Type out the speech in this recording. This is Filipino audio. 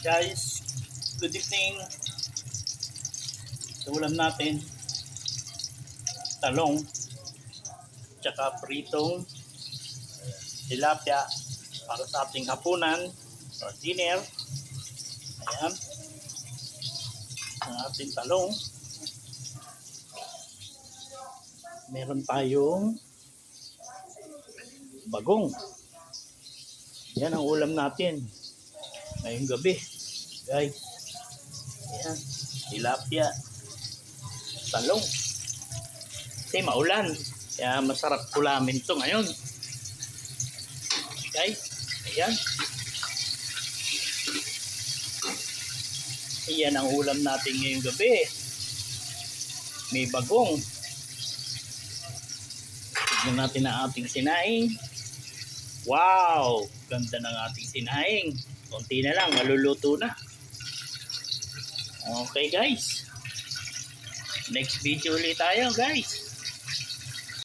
Guys, good evening. So ulam natin talong tsaka pritong tilapia para sa ating hapunan or dinner. Ayan ang ating talong. Meron tayong bagong. Yan ang ulam natin ngayong gabi, guys. Ayan, tilapia, talong. Kasi maulan, kaya masarap ulamin to ngayon, guys. Ayan. Ayan ang ulam natin ngayong gabi. May bagong. Tignan natin ang ating sinaing. Wow! Ganda ng ating sinaing. Konti na lang, maluluto na. Okay guys. Next video ulit tayo guys.